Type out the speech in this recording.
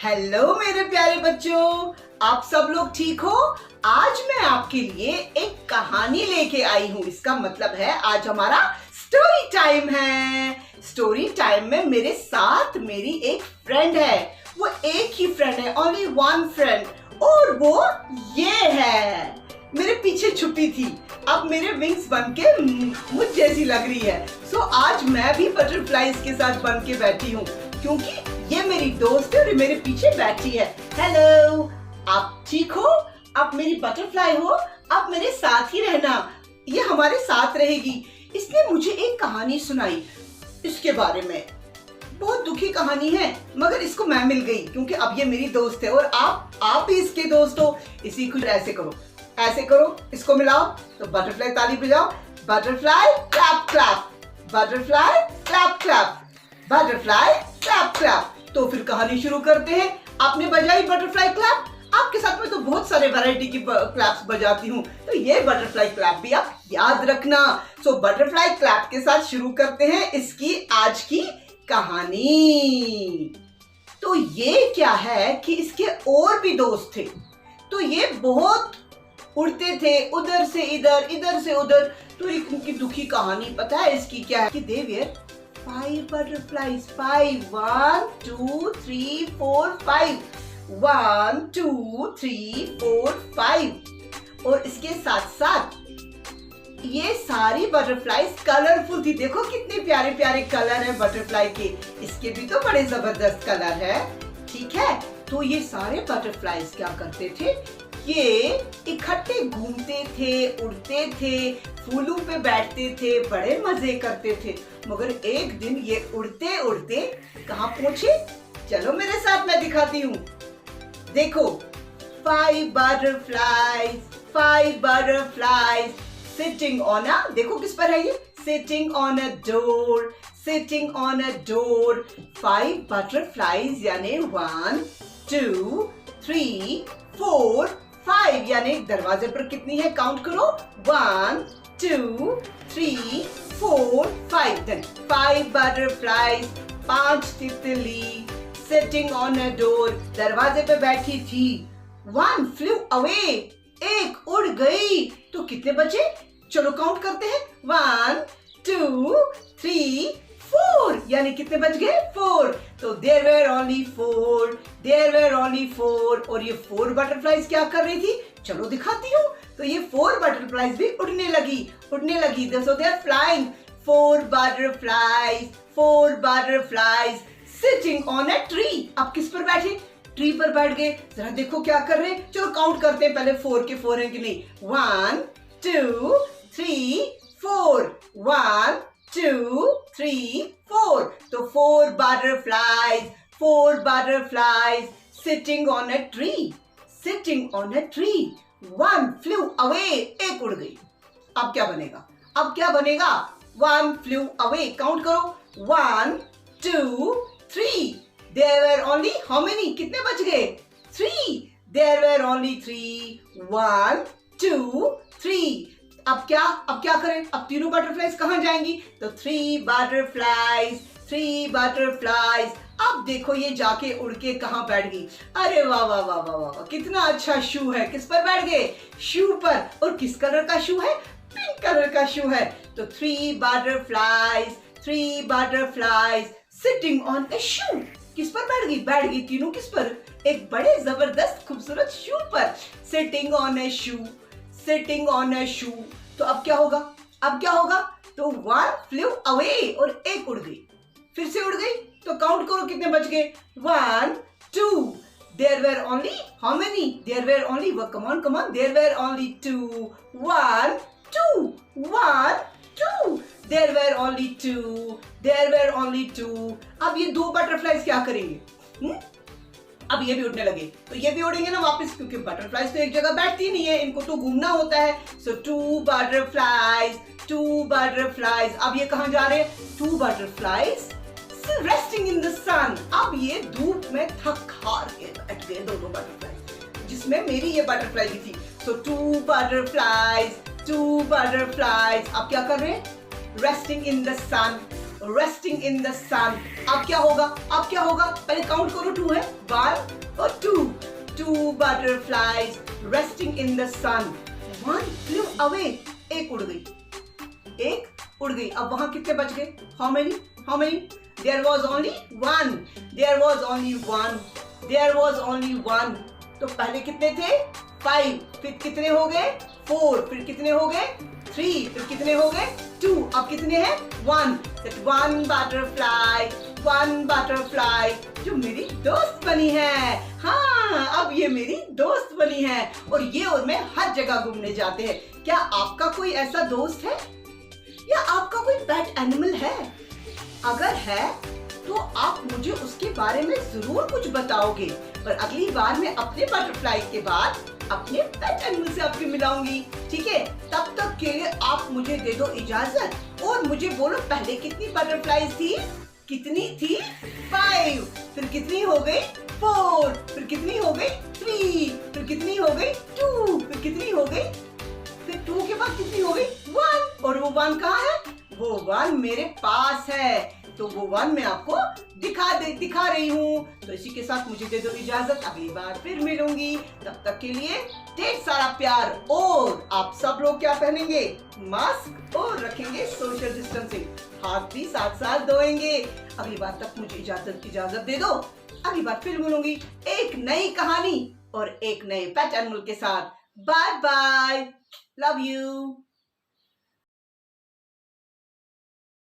Hello मेरे प्यारे बच्चों, आप सब लोग ठीक हो। आज मैं आपके लिए एक कहानी लेके आई हूँ। इसका मतलब है आज हमारा स्टोरी टाइम है। स्टोरी टाइम में मेरे साथ मेरी एक फ्रेंड है। वो एक ही फ्रेंड है, ओनली वन फ्रेंड, और वो ये है, मेरे पीछे छुपी थी, अब मेरे विंग्स बन के मुझ जैसी लग रही है। सो आज मैं भी बटरफ्लाईज के साथ बन के बैठी हूँ, क्योंकि ये मेरी दोस्त है और मेरे पीछे बैठी है। हेलो, आप ठीक हो? आप मेरी बटरफ्लाई हो, आप मेरे साथ ही रहना, ये हमारे साथ रहेगी। इसने मुझे एक कहानी सुनाई इसके बारे में, बहुत दुखी कहानी है, मगर इसको मैं मिल गई क्योंकि अब ये मेरी दोस्त है और आप भी इसके दोस्त हो। इसी को ऐसे करो, ऐसे करो, इसको मिलाओ तो बटरफ्लाई ताली बजाओ। Butterfly clap clap, butterfly clap clap, butterfly clap clap. तो फिर कहानी शुरू करते हैं। आपने बजाई बटरफ्लाई क्लैप, आपके साथ में तो बहुत सारे वैरायटी की क्लैप्स बजाती हूँ, तो ये बटरफ्लाई क्लैप भी आप याद रखना। सो बटरफ्लाई क्लैप के साथ शुरू करते हैं इसकी आज की कहानी। तो ये क्या है कि इसके और भी दोस्त थे, तो ये बहुत उड़ते थे, उधर से इधर, इधर से उधर। तो एक उनकी दुखी कहानी पता है इसकी क्या है कि दे वेयर 5 butterflies, 5, 1 2 3 4 5, 1 2 3 4 5। और इसके साथ साथ ये सारी बटरफ्लाईज कलरफुल थी। देखो कितने प्यारे प्यारे कलर है बटरफ्लाई के, इसके भी तो बड़े जबरदस्त कलर है। ठीक है, तो ये सारे बटरफ्लाईज क्या करते थे, ये इकट्ठे घूमते थे, उड़ते थे, फूलों पे बैठते थे, बड़े मजे करते थे। मगर एक दिन ये उड़ते उड़ते कहाँ पहुंचे, चलो मेरे साथ मैं दिखाती हूँ। देखो 5 butterflies, 5 butterflies sitting on a, देखो किस पर है ये, sitting on a door, sitting on a door। 5 butterflies यानी 1 2 3 4 5, यानी दरवाजे पर कितनी है काउंट करो, 1 2 3 4 5। देन 5 butterflies, 5 तितली sitting on a door, दरवाजे पे बैठी थी। 1 flew away, एक उड़ गई। तो कितने बचे, चलो काउंट करते हैं, 1 2 3 4, यानी कितने बच गए, 4। तो there were only 4, there were only 4। और ये 4 बटरफ्लाईज क्या कर रही थी, चलो दिखाती हूँ। तो ये 4 बटरफ्लाईज भी उड़ने लगी, उड़ने लगी। So they are flying, 4 butterflies, 4 butterflies sitting on a tree। अब किस पर बैठे, ट्री पर बैठ गए। जरा देखो क्या कर रहे हैं, चलो काउंट करते हैं पहले, 4 के 4 हैं कि नहीं, 1 2 3 4, 1 2 3 4। तो 4 butterflies, 4 butterflies sitting on a tree, sitting on a tree। 1 flew away, एक उड़ गई। अब क्या बनेगा, अब क्या बनेगा, 1 flew away, काउंट करो, 1 2 3। There were only how many, कितने बच गए, 3। There were only 3, 1 2 3। अब क्या करें, अब तीनों बटरफ्लाईज कहाँ जाएंगी, तो 3 butterflies, 3 butterflies। अब देखो ये जाके उड़ के कहाँ बैठ गई। अरे वाह वाह वाह वाह वाह, कितना अच्छा शू है, किस पर बैठ गए, शू पर। और किस कलर का शू है, पिंक कलर का शू है। तो 3 butterflies, 3 butterflies sitting on a shoe। किस पर बैठ गई तीनों, किस पर, एक बड़े जबरदस्त खूबसूरत शू पर। Sitting on a shoe, sitting on a shoe। तो अब क्या होगा, अब क्या होगा, तो 1 flew away, और एक उड़ गई, फिर से उड़ गई। तो काउंट करो कितने बच गए, 1 2। There were only how many, there were only, come on, there were only 2, 1 2 1 2। There were only 2, there were only 2। अब ये 2 बटरफ्लाईज क्या करेंगे, अब ये भी उड़ने लगे, तो ये भी उड़ेंगे ना वापस, क्योंकि बटरफ्लाईज तो एक जगह बैठती नहीं है, इनको तो घूमना होता है। सो 2 butterflies, 2 butterflies। अब ये कहाँ जा रहे हैं, 2 butterflies resting in the sun। अब ये धूप में थक हार के बैठ गए दोनों बटरफ्लाई, जिसमें मेरी ये बटरफ्लाई भी थी। सो 2 butterflies, 2 butterflies। अब क्या कर रहे हैं, resting in the sun। resting in the sun. अब क्या होगा? अब क्या होगा? पहले काउंट करो, 2 है, 1 और 2. 2 butterflies resting in the sun. 1 flew away. एक उड़ गई, एक उड़ गई. अब वहां कितने बच गए? How many? How many? There was only one. There was only one. There was only one. तो पहले कितने थे? 5. फिर कितने हो गए? 4. फिर कितने हो गए? 3. फिर कितने हो गए? 2. अब कितने हैं? 1. That one butterfly जो मेरी दोस्त बनी है. हाँ, अब ये मेरी दोस्त बनी है और ये और मैं हर जगह घूमने जाते हैं. क्या आपका कोई ऐसा दोस्त है? या आपका कोई पेट एनिमल है? अगर है तो आप मुझे उसके बारे में जरूर कुछ बताओगे. पर अगली बार मैं अपने बटरफ्लाई के बाद अपने पेट एनिमल से आपको मिलाऊंगी. ठीक है, तब तक के लिए आप मुझे दे दो इजाजत और मुझे बोलो पहले कितनी बटरफ्लाईज थी? कितनी थी? 5. फिर कितनी हो गई? 4. फिर कितनी हो गई? 3. फिर कितनी हो गई? 2. फिर कितनी हो गई? फिर 2 के बाद कितनी हो गई? 1. और वो 1 कहाँ है? वो 1 मेरे पास है, तो वो 1 मैं आपको दिखा रही हूँ. तो इसी के साथ मुझे दे दो इजाजत. अगली बार फिर मिलूंगी. तब तक के लिए ढेर सारा प्यार. और आप सब लोग क्या पहनेंगे? मास्क और रखेंगे सोशल डिस्टेंसिंग. हाथ भी साथ साथ धोएंगे. अगली बार तक मुझे इजाजत दे दो. अगली बार फिर मिलूंगी एक नई कहानी और एक नए पेट एनिमल के साथ. Bye bye. Love you.